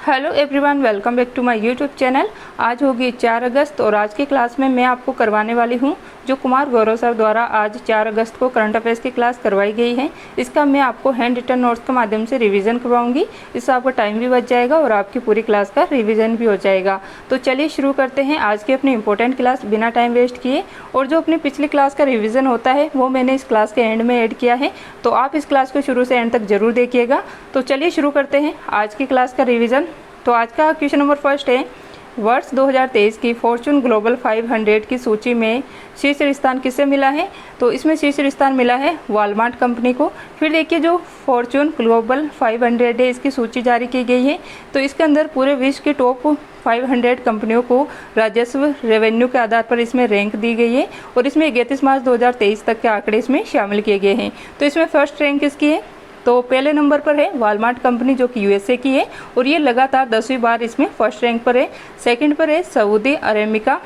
Hello everyone, welcome back to my YouTube channel. आज होगी 4 अगस्त और आज की क्लास में मैं आपको करवाने वाली हूं जो कुमार गौरव सर द्वारा आज 4 अगस्त को करंट अफेयर्स की क्लास करवाई गई है। इसका मैं आपको हैंड रिटन नोट्स के माध्यम से रिवीजन करवाऊंगी। इससे आपका टाइम भी बच जाएगा और आपकी पूरी क्लास का रिवीजन भी हो जाएगा। तो चलिए शुरू करते हैं आज की अपनी इंपॉर्टेंट क्लास बिना टाइम वेस्ट किए। और जो अपनी पिछली क्लास का रिविज़न होता है वो मैंने इस क्लास के एंड में ऐड किया है, तो आप इस क्लास को शुरू से एंड तक जरूर देखिएगा। तो चलिए शुरू करते हैं आज की क्लास का रिविज़न। तो आज का क्वेश्चन नंबर फर्स्ट है, वर्ष 2023 की फॉर्च्यून ग्लोबल 500 की सूची में शीर्ष स्थान किसे मिला है? तो इसमें शीर्ष स्थान मिला है वॉलमार्ट कंपनी को। फिर देखिए जो फॉर्च्यून ग्लोबल 500 है इसकी सूची जारी की गई है, तो इसके अंदर पूरे विश्व की टॉप 500 कंपनियों को राजस्व रेवेन्यू के आधार पर इसमें रैंक दी गई है और इसमें 31 मार्च 2023 तक के आंकड़े इसमें शामिल किए गए हैं। तो इसमें फर्स्ट रैंक किसकी है? तो पहले नंबर पर है वॉलमार्ट कंपनी जो कि यूएसए की है और ये लगातार 10वीं बार इसमें फर्स्ट रैंक पर है। सेकंड पर है सऊदी अरेबिका।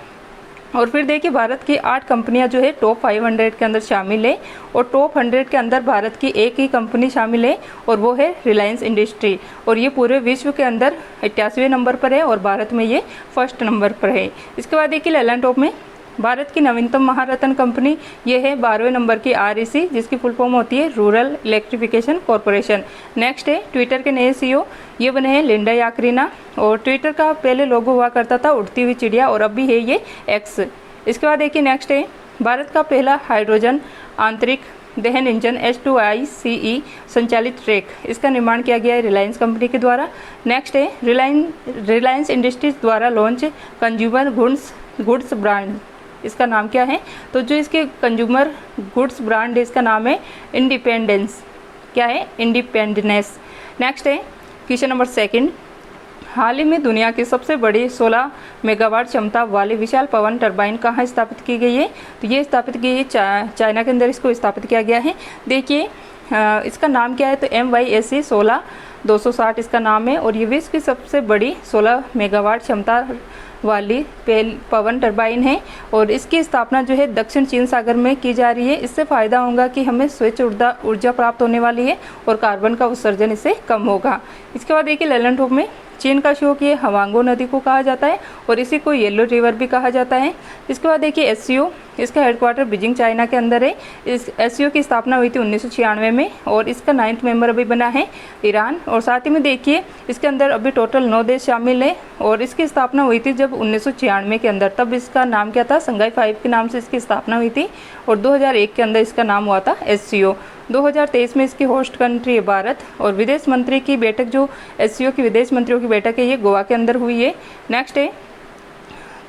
और फिर देखिए भारत की 8 कंपनियां जो है टॉप 500 के अंदर शामिल है और टॉप 100 के अंदर भारत की एक ही कंपनी शामिल है और वो है रिलायंस इंडस्ट्री। और ये पूरे विश्व के अंदर 88वें नंबर पर है और भारत में ये फर्स्ट नंबर पर है। इसके बाद देखिए लैलन टॉप में भारत की नवीनतम महारत्न कंपनी ये है 12वें नंबर की REC, जिसकी फुल फॉर्म होती है रूरल इलेक्ट्रिफिकेशन कॉरपोरेशन। नेक्स्ट है ट्विटर के नए CEO ये बने हैं लिंडा याकरीना और ट्विटर का पहले लोगो हुआ करता था उड़ती हुई चिड़िया और अभी है ये X। इसके बाद देखिए नेक्स्ट है भारत का पहला हाइड्रोजन आंतरिक दहन इंजन H2ICE संचालित ट्रैक, इसका निर्माण किया गया है रिलायंस कंपनी के द्वारा। नेक्स्ट है रिलायंस इंडस्ट्रीज द्वारा लॉन्च कंज्यूमर गुड्स ब्रांड, इसका नाम क्या है? तो जो इसके कंज्यूमर गुड्स ब्रांड है इसका नाम है इंडिपेंडेंस। क्या है? इंडिपेंडेंस। नेक्स्ट है क्वेश्चन नंबर सेकंड, हाल ही में दुनिया की सबसे बड़ी 16 मेगावाट क्षमता वाली विशाल पवन टरबाइन कहाँ स्थापित की गई है? तो ये स्थापित की है चाइना के अंदर इसको स्थापित किया गया है। देखिए इसका नाम क्या है? तो MYSE 16-260 इसका नाम है और ये विश्व की सबसे बड़ी 16 मेगावाट क्षमता वाली पवन टरबाइन है और इसकी स्थापना जो है दक्षिण चीन सागर में की जा रही है। इससे फ़ायदा होगा कि हमें स्वच्छ ऊर्जा प्राप्त होने वाली है और कार्बन का उत्सर्जन इससे कम होगा। इसके बाद देखिए लैलन टॉप में चीन का शोक ये हवांगो नदी को कहा जाता है और इसी को येलो रिवर भी कहा जाता है। इसके बाद देखिए SCO, इसका हेडक्वार्टर बीजिंग चाइना के अंदर है। इस SCO की स्थापना हुई थी 1996 में और इसका 9th मेंबर अभी बना है ईरान। और साथ ही में देखिए इसके अंदर अभी टोटल 9 देश शामिल है और इसकी स्थापना हुई थी जब 1996 के अंदर, तब इसका नाम क्या था? संघाई 5 के नाम से इसकी स्थापना हुई थी और 2001 के अंदर इसका नाम हुआ था SCO। 2023 में इसकी होस्ट कंट्री है भारत और विदेश मंत्री की बैठक जो SCO की विदेश मंत्रियों की बैठक है ये गोवा के अंदर हुई है। नेक्स्ट है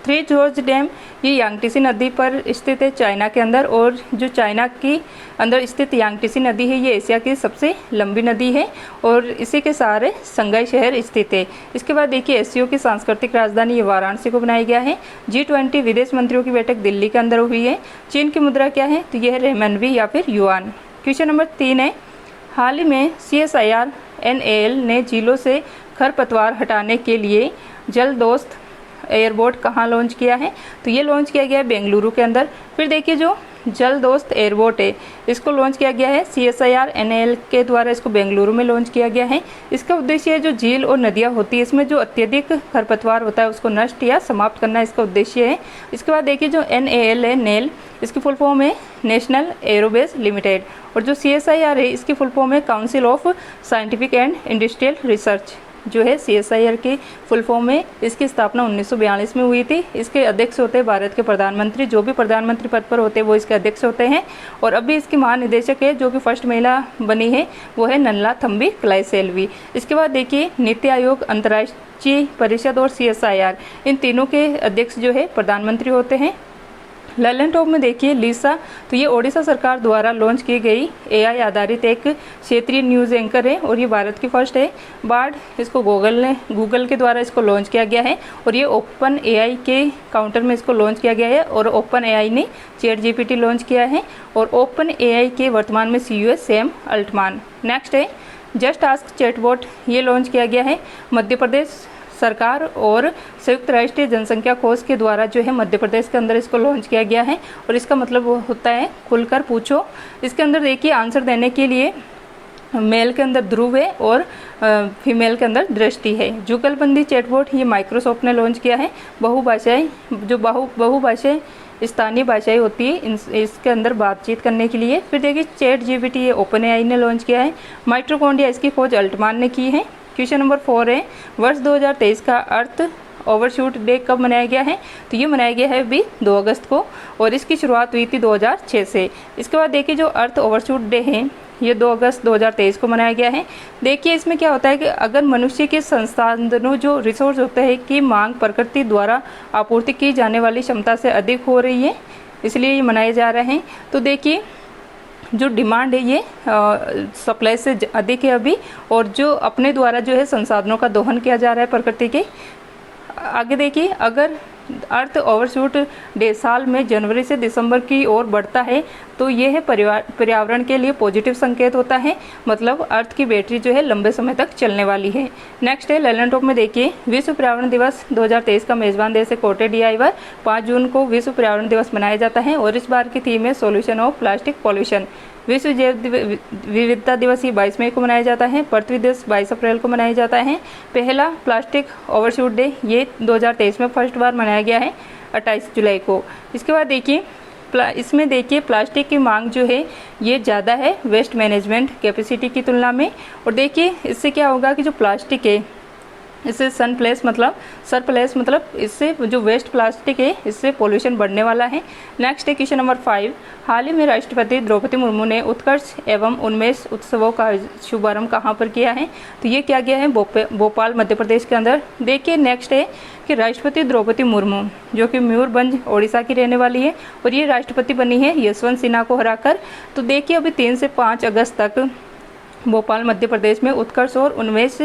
3 जॉर्ज डैम, ये यांगटीसी नदी पर स्थित है चाइना के अंदर और जो चाइना की अंदर स्थित यांगटीसी नदी है ये एशिया की सबसे लंबी नदी है और इसी के सहारे संघाई शहर स्थित है। इसके बाद देखिए SCO की सांस्कृतिक राजधानी ये वाराणसी को बनाया गया है। G20 विदेश मंत्रियों की बैठक दिल्ली के अंदर हुई है। चीन की मुद्रा क्या है? तो यह है रेमनबी या फिर युआन। क्वेश्चन नंबर 3 है, हाल ही में CSIR NAL ने झीलों से खरपतवार हटाने के लिए जल दोस्त एयरबोट कहाँ लॉन्च किया है? तो ये लॉन्च किया गया है बेंगलुरु के अंदर। फिर देखिए जो जल दोस्त एयरबोट है इसको लॉन्च किया गया है CSIR NAL के द्वारा, इसको बेंगलुरु में लॉन्च किया गया है। इसका उद्देश्य है जो झील और नदियाँ होती है इसमें जो अत्यधिक खरपतवार होता है उसको नष्ट या समाप्त करना इसका उद्देश्य है। इसके बाद देखिए जो NAL है नेल, इसकी फुल फॉर्म है नेशनल एरोबेस लिमिटेड और जो CSIR है इसकी फुल फॉर्म है council of scientific and industrial research, जो है CSIR की फुल फॉर्म है। इसकी स्थापना 1942 में हुई थी। इसके अध्यक्ष होते हैं भारत के प्रधानमंत्री, जो भी प्रधानमंत्री पद पर होते हैं वो इसके अध्यक्ष होते हैं और अभी इसकी महानिदेशक है जो कि फर्स्ट महिला बनी है वो है नल्ला थम्बी क्लाइसेल्वी। इसके बाद देखिए नीति आयोग, अंतर्राष्ट्रीय परिषद और CSIR, इन तीनों के अध्यक्ष जो है प्रधानमंत्री होते हैं। लैलन टॉप में देखिए लिसा, तो ये ओडिशा सरकार द्वारा लॉन्च की गई AI आधारित एक क्षेत्रीय न्यूज़ एंकर है और ये भारत की फर्स्ट है। बार्ड, इसको गूगल के द्वारा इसको लॉन्च किया गया है और ये ओपन AI के काउंटर में इसको लॉन्च किया गया है और ओपन AI ने ChatGPT लॉन्च किया है और ओपन AI के वर्तमान में CEO है सैम अल्टमान। नेक्स्ट है जस्ट आस्क चैटबॉट, ये लॉन्च किया गया है मध्य प्रदेश सरकार और संयुक्त राष्ट्रीय जनसंख्या कोष के द्वारा जो है मध्य प्रदेश के अंदर इसको लॉन्च किया गया है और इसका मतलब होता है खुलकर पूछो। इसके अंदर देखिए आंसर देने के लिए मेल के अंदर ध्रुव है और फीमेल के अंदर दृष्टि है। जुगलबंदी चैटबॉट ये माइक्रोसॉफ्ट ने लॉन्च किया है। बहुभाषाएं जो बहुभाषाएं स्थानीय भाषाएं होती है इसके अंदर बातचीत करने के लिए। फिर देखिए चैट जीपीटी ये ओपन एआई ने लॉन्च किया है। माइटोकॉन्ड्रिया इसकी खोज अल्टमान ने की है। क्वेश्चन नंबर 4 है, वर्ष 2023 का अर्थ ओवरशूट डे कब मनाया गया है? तो ये मनाया गया है अभी 2 अगस्त को और इसकी शुरुआत हुई थी 2006 से। इसके बाद देखिए जो अर्थ ओवरशूट डे है ये 2 अगस्त 2023 को मनाया गया है। देखिए इसमें क्या होता है कि अगर मनुष्य के संसाधनों जो रिसोर्स होते हैं की मांग प्रकृति द्वारा आपूर्ति की जाने वाली क्षमता से अधिक हो रही है, इसलिए ये मनाए जा रहे हैं। तो देखिए जो डिमांड है ये सप्लाई से अधिक है अभी, और जो अपने द्वारा जो है संसाधनों का दोहन किया जा रहा है प्रकृति के। आगे देखिए अगर अर्थ ओवरशूट डे साल में जनवरी से दिसंबर की ओर बढ़ता है तो यह पर्यावरण के लिए पॉजिटिव संकेत होता है, मतलब अर्थ की बैटरी जो है लंबे समय तक चलने वाली है। नेक्स्ट है ललन टॉप में देखिए विश्व पर्यावरण दिवस 2023 का मेजबान देश है कोटे DIY। 5 जून को विश्व पर्यावरण दिवस मनाया जाता है और इस बार की थीम है सॉल्यूशन ऑफ प्लास्टिक पॉल्यूशन। विश्व जैव विविधता दिवस ये 22 मई को मनाया जाता है। पृथ्वी दिवस 22 अप्रैल को मनाया जाता है। पहला प्लास्टिक ओवरशूट डे ये 2023 में फर्स्ट बार मनाया गया है 28 जुलाई को। इसके बाद देखिए इसमें देखिए प्लास्टिक की मांग जो है ये ज़्यादा है वेस्ट मैनेजमेंट कैपेसिटी की तुलना में। और देखिए इससे क्या होगा कि जो प्लास्टिक है इससे सरप्लस मतलब इससे जो वेस्ट प्लास्टिक है इससे पोल्यूशन बढ़ने वाला है। नेक्स्ट है क्वेश्चन नंबर 5, हाल ही में राष्ट्रपति द्रौपदी मुर्मू ने उत्कर्ष एवं उन्मेष उत्सवों का शुभारंभ कहाँ पर किया है? तो ये क्या गया है भोपाल मध्य प्रदेश के अंदर। देखिए नेक्स्ट है कि राष्ट्रपति द्रौपदी मुर्मू जो कि मयूरभंज ओडिशा की रहने वाली है और ये राष्ट्रपति बनी है यशवंत सिन्हा को हराकर। तो देखिए अभी 3 से 5 अगस्त तक भोपाल मध्य प्रदेश में उत्कर्ष और उन्मेष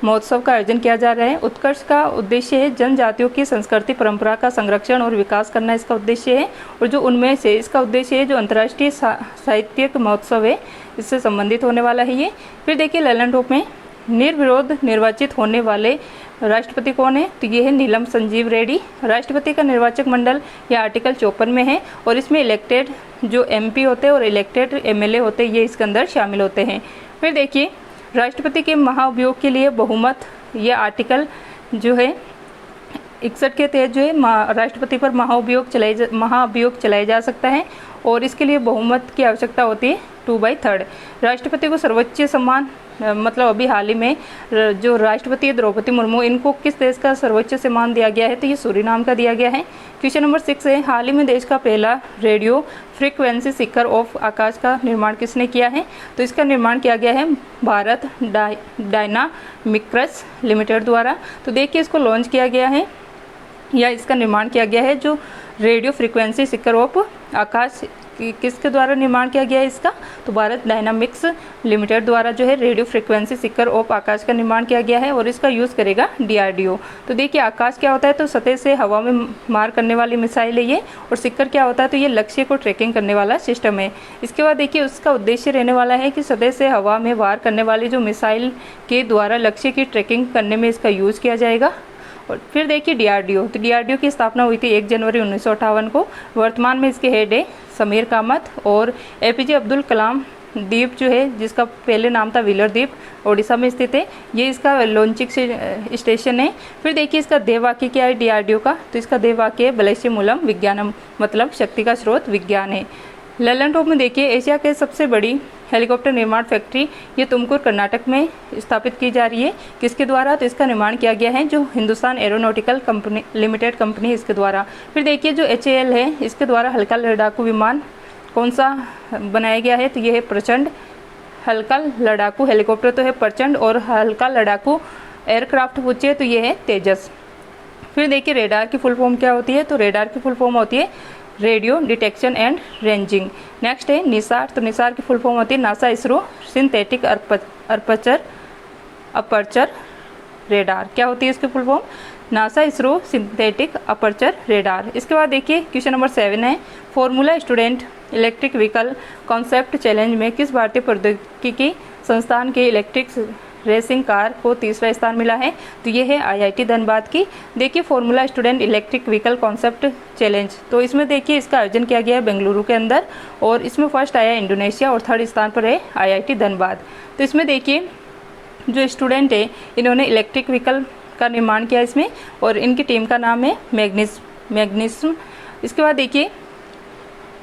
महोत्सव का आयोजन किया जा रहा है। उत्कर्ष का उद्देश्य है जनजातियों की संस्कृति परंपरा का संरक्षण और विकास करना, इसका उद्देश्य है। और जो उन्मेष है इसका उद्देश्य है जो अंतर्राष्ट्रीय साहित्यिक महोत्सव है इससे संबंधित होने वाला है ये। फिर देखिए ललन टॉप में निर्विरोध निर्वाचित होने वाले राष्ट्रपति कौन है? तो ये है नीलम संजीव रेड्डी। राष्ट्रपति का निर्वाचक मंडल यह आर्टिकल 54 में है और इसमें इलेक्टेड जो MP होते हैं और इलेक्टेड MLA होते हैं ये इसके अंदर शामिल होते हैं। फिर देखिए राष्ट्रपति के महाभियोग के लिए बहुमत ये आर्टिकल जो है 61 के तहत जो है राष्ट्रपति पर महाभियोग चलाया जा सकता है और इसके लिए बहुमत की आवश्यकता होती है 2/3। राष्ट्रपति को सर्वोच्च सम्मान मतलब अभी हाल ही में जो राष्ट्रपति द्रौपदी मुर्मू इनको किस देश का सर्वोच्च सम्मान दिया गया है? तो ये सूरीनाम का दिया गया है। क्वेश्चन नंबर 6 है, हाल ही में देश का पहला रेडियो फ्रीक्वेंसी शिखर ऑफ आकाश का निर्माण किसने किया है? तो इसका निर्माण किया गया है भारत डायनामिक्स लिमिटेड द्वारा। तो देखिए इसको लॉन्च किया गया है या इसका निर्माण किया गया है जो रेडियो फ्रीक्वेंसी शिखर ऑफ आकाश किसके द्वारा निर्माण किया गया है इसका? तो भारत डायनामिक्स लिमिटेड द्वारा जो है रेडियो फ्रीक्वेंसी शिखर ऑफ आकाश का निर्माण किया गया है और इसका यूज़ करेगा DRDO। तो देखिए आकाश क्या होता है? तो सतह से हवा में मार करने वाली मिसाइल है ये, और शिखर क्या होता है? तो ये लक्ष्य को ट्रैकिंग करने वाला सिस्टम है। इसके बाद देखिए उसका उद्देश्य रहने वाला है कि सतह से हवा में वार करने वाली जो मिसाइल के द्वारा लक्ष्य की ट्रैकिंग करने में इसका यूज़ किया जाएगा। और फिर देखिए DRDO, तो DRDO की स्थापना हुई थी 1 जनवरी 1958 को। वर्तमान में इसके हेड है समीर कामत और APJ अब्दुल कलाम द्वीप जो है जिसका पहले नाम था व्हीलर द्वीप ओडिशा में स्थित है, ये इसका लॉन्चिंग स्टेशन है। फिर देखिए इसका देववाक्य क्या है DRDO का? तो इसका देववाक्य बलस्य मूलम विज्ञानम मतलब शक्ति का स्रोत विज्ञान है। ललन टॉप में देखिए एशिया के सबसे बड़ी हेलीकॉप्टर निर्माण फैक्ट्री ये तुमकुर कर्नाटक में स्थापित की जा रही है। किसके द्वारा? तो इसका निर्माण किया गया है जो Hindustan aeronautical company limited company है इसके द्वारा। फिर देखिए जो HAL है इसके द्वारा हल्का लड़ाकू विमान कौन सा बनाया गया है? तो ये है प्रचंड। हल्का लड़ाकू हेलीकॉप्टर तो है प्रचंड और हल्का लड़ाकू एयरक्राफ्ट पूछिए तो ये है तेजस। फिर देखिए रेडार की फुल फॉर्म क्या होती है? तो रेडार की फुल फॉर्म होती है radio detection and ranging. Next है निसार, तो निसार की फुल फॉर्म होती है NASA ISRO synthetic aperture radar. क्या होती है इसकी full form? NASA ISRO synthetic aperture radar. इसके बाद देखिए क्वेश्चन नंबर 7 है, formula student electric vehicle concept challenge में किस भारतीय प्रौद्योगिकी संस्थान के इलेक्ट्रिक रेसिंग कार को तीसरा स्थान मिला है, तो ये है IIT धनबाद की। देखिए formula student electric vehicle concept challenge, तो इसमें देखिए इसका आयोजन किया गया है बेंगलुरु के अंदर और इसमें फर्स्ट आया इंडोनेशिया और थर्ड स्थान पर है IIT धनबाद। तो इसमें देखिए जो स्टूडेंट है इन्होंने इलेक्ट्रिक व्हीकल का निर्माण किया इसमें, और इनकी टीम का नाम है मैग्निस्म। इसके बाद देखिए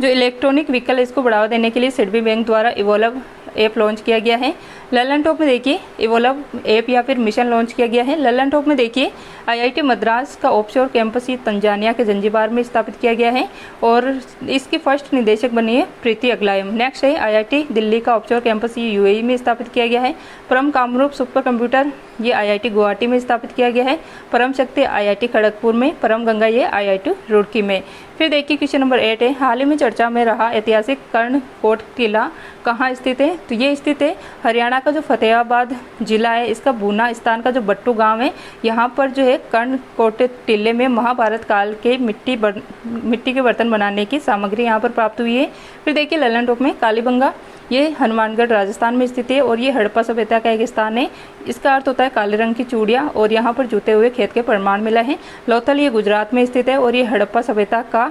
जो इलेक्ट्रॉनिक व्हीकल है इसको बढ़ावा देने के लिए सिडबी बैंक द्वारा इवोल्व ऐप लॉन्च किया गया है। ललन टॉप में देखिए इवोल्व ऐप या फिर मिशन लॉन्च किया गया है। ललन टॉप में देखिए IIT मद्रास का ऑफशोर कैंपस ये तंजानिया के जंजीबार में स्थापित किया गया है और इसकी फर्स्ट निदेशक बनी है प्रीति अगलायम। नेक्स्ट है IIT दिल्ली का ऑफशोर कैंपस ये UAE में स्थापित किया गया है। परम कामरूप सुपर कंप्यूटर ये IIT गुवाहाटी में स्थापित किया गया है। परम शक्ति IIT खड़गपुर में, परम गंगा ये IIT रुड़की में। फिर देखिए क्वेश्चन नंबर 8 है, हाल ही में चर्चा में रहा ऐतिहासिक कर्णकोट किला कहाँ स्थित है, तो ये स्थित है हरियाणा का जो फतेहाबाद जिला है इसका बूना स्थान का जो बट्टू गांव है, यहाँ पर जो है कर्णकोट टिल्ले में महाभारत काल के मिट्टी के बर्तन बनाने की सामग्री यहाँ पर प्राप्त हुई है। फिर देखिए ललन टॉप में कालीबंगा ये हनुमानगढ़ राजस्थान में स्थित है और ये हड़प्पा सभ्यता का एक स्थान है। इसका अर्थ होता है काले रंग की चूड़ियाँ और यहाँ पर जुते हुए खेत के प्रमाण मिला है। लोथल ये गुजरात में स्थित है और ये हड़प्पा सभ्यता का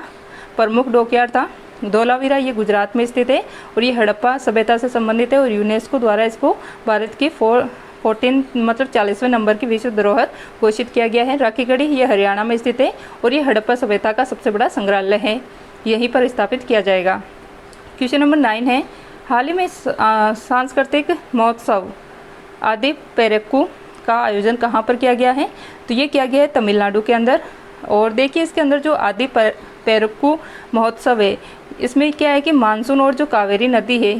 प्रमुख डॉकयार्ड था। धोलावीरा ये गुजरात में स्थित है और ये हड़प्पा सभ्यता से संबंधित है और यूनेस्को द्वारा इसको भारत की 40वें नंबर की विश्व धरोहर घोषित किया गया है। राखीगढ़ी ये हरियाणा में स्थित है और ये हड़प्पा सभ्यता का सबसे बड़ा संग्रहालय है, यहीं पर स्थापित किया जाएगा। क्वेश्चन नंबर 9 है, हाल ही में सांस्कृतिक महोत्सव आदि पेरेक्कू का आयोजन कहाँ पर किया गया है, तो ये किया गया है तमिलनाडु के अंदर। और देखिए इसके अंदर जो आदि पेरेक्कू महोत्सव है इसमें क्या है कि मानसून और जो कावेरी नदी है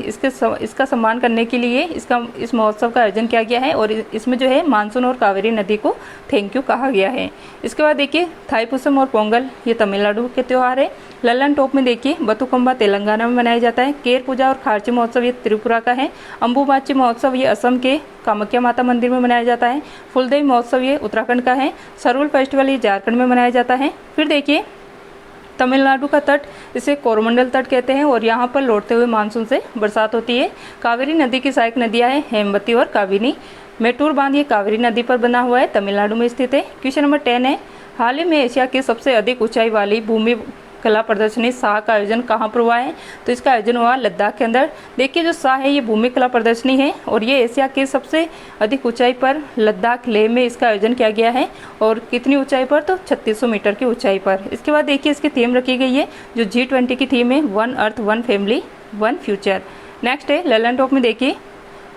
इसका सम्मान करने के लिए इस महोत्सव का आयोजन किया गया है और इसमें जो है मानसून और कावेरी नदी को थैंक यू कहा गया है। इसके बाद देखिए थाईपुसम और पोंगल ये तमिलनाडु के त्यौहार है। ललन टॉप में देखिए बथुकम्बा तेलंगाना में मनाया जाता है। केर पूजा और खारची महोत्सव ये त्रिपुरा का है। अम्बुबाची महोत्सव ये असम के कामाख्या माता मंदिर में मनाया जाता है। फुलदेई महोत्सव ये उत्तराखंड का है। सरूल फेस्टिवल ये झारखंड में मनाया जाता है। फिर देखिए तमिलनाडु का तट इसे कोरोमंडल तट कहते हैं और यहाँ पर लौटते हुए मानसून से बरसात होती है। कावेरी नदी की सहायक नदियाँ हैं हेमवती और काबिनी। मेटूर बांध ये कावेरी नदी पर बना हुआ है, तमिलनाडु में स्थित है। क्वेश्चन नंबर 10 है, हाल ही में एशिया की सबसे अधिक ऊंचाई वाली भूमि कला प्रदर्शनी शाह का आयोजन कहाँ पर हुआ है, तो इसका आयोजन हुआ लद्दाख के अंदर। देखिए जो शाह है ये भूमि कला प्रदर्शनी है और ये एशिया की सबसे अधिक ऊंचाई पर लद्दाख लेह में इसका आयोजन किया गया है। और कितनी ऊंचाई पर, तो 3600 मीटर की ऊंचाई पर। इसके बाद देखिए इसकी थीम रखी गई है जो G20 की थीम है, 1 अर्थ 1 फैमिली 1 फ्यूचर। नेक्स्ट है ललन टॉप में देखिए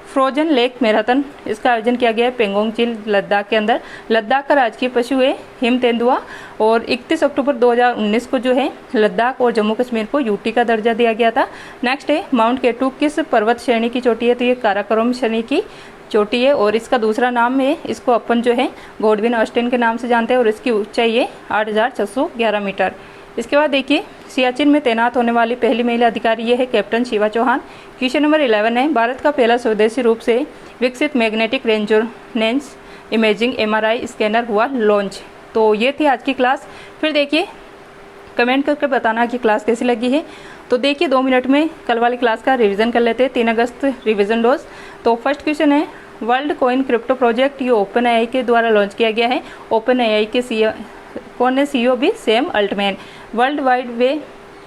फ्रोजन लेक मैराथन, इसका आयोजन किया गया है पेंगोंग झील लद्दाख के अंदर। लद्दाख का राजकीय पशु है हिम तेंदुआ और 31 अक्टूबर 2019 को जो है लद्दाख और जम्मू कश्मीर को यूटी का दर्जा दिया गया था। नेक्स्ट है माउंट केटू किस पर्वत श्रेणी की चोटी है, तो ये काराकोरम श्रेणी की चोटी है और इसका दूसरा नाम है, इसको अपन जो है गॉडविन ऑस्टिन के नाम से जानते हैं और इसकी ऊंचाई है 8611 मीटर। इसके बाद देखिए सियाचिन में तैनात होने वाली पहली महिला अधिकारी ये है captain Shiva Chauhan. Question number 11 है, भारत का पहला स्वदेशी रूप से विकसित magnetic resonance imaging MRI scanner हुआ लॉन्च। तो ये थी आज की क्लास। फिर देखिए कमेंट करके बताना कि क्लास कैसी लगी है। तो देखिए 2 मिनट में कल वाली क्लास का रिवीजन कर लेते हैं। 3 अगस्त रिवीजन डोज। तो फर्स्ट क्वेश्चन है, वर्ल्ड कॉइन क्रिप्टो प्रोजेक्ट ये OpenAI के द्वारा लॉन्च किया गया है। OpenAI के CEO कौन है, CEO भी Sam Altman. World wide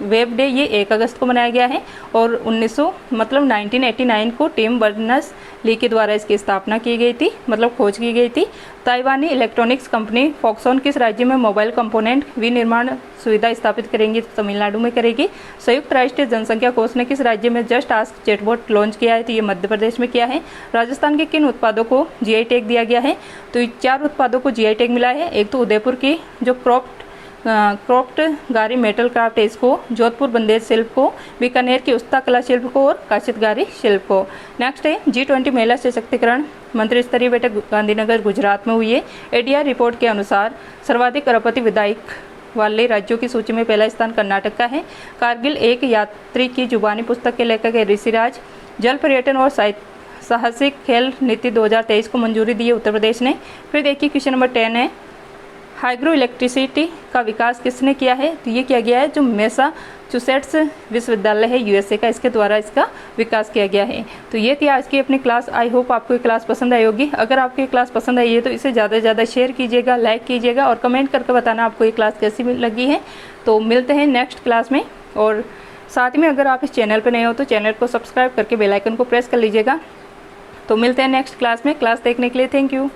web day ये 1 अगस्त को मनाया गया है और 1989 को टिम बर्नर्स ली के द्वारा इसकी स्थापना की गई थी, मतलब खोज की गई थी। ताइवानी इलेक्ट्रॉनिक्स कंपनी फॉक्सकॉन किस राज्य में मोबाइल कंपोनेंट विनिर्माण सुविधा स्थापित करेंगी, तो तमिलनाडु में करेगी। संयुक्त राष्ट्र जनसंख्या कोष ने किस राज्य में जस्ट आस्क चैटबॉट लॉन्च किया है, तो ये मध्य प्रदेश में किया है। राजस्थान के किन उत्पादों को GI टैग दिया गया है, तो 4 उत्पादों को GI टैग मिला है। एक तो उदयपुर की जो क्रॉप्ड गारी मेटल क्राफ्ट है इसको, जोधपुर बंदेज शिल्प को, बीकानेर की उस्ता कला शिल्प को और काशितगारी शिल्प को। नेक्स्ट है G20 महिला सशक्तिकरण मंत्री स्तरीय बैठक गांधीनगर गुजरात में हुई है। ADR रिपोर्ट के अनुसार सर्वाधिक अरबपति विधायक वाले राज्यों की सूची में पहला स्थान कर्नाटक का है। कारगिल एक यात्री की जुबानी पुस्तक के लेखक है ऋषिराज। जल पर्यटन और साहसिक खेल नीति 2023 को मंजूरी दी है उत्तर प्रदेश ने। फिर देखिए क्वेश्चन नंबर 10 है, हाइड्रो इलेक्ट्रिसिटी का विकास किसने किया है? तो ये किया गया है जो मैसाचुसेट्स विश्वविद्यालय है यूएसए का, इसके द्वारा इसका विकास किया गया है। तो ये थी आज की अपनी क्लास। आई होप आपको ये क्लास पसंद आई होगी। अगर आपको ये क्लास पसंद आई है तो इसे ज़्यादा से ज़्यादा शेयर कीजिएगा, लाइक कीजिएगा और कमेंट करके बताना आपको ये क्लास कैसी लगी है। तो मिलते हैं नेक्स्ट क्लास में। और साथ में अगर आप इस चैनल पर नए हो तो चैनल को सब्सक्राइब करके बेल आइकन को प्रेस कर लीजिएगा। तो मिलते हैं नेक्स्ट क्लास में। क्लास देखने के लिए थैंक यू।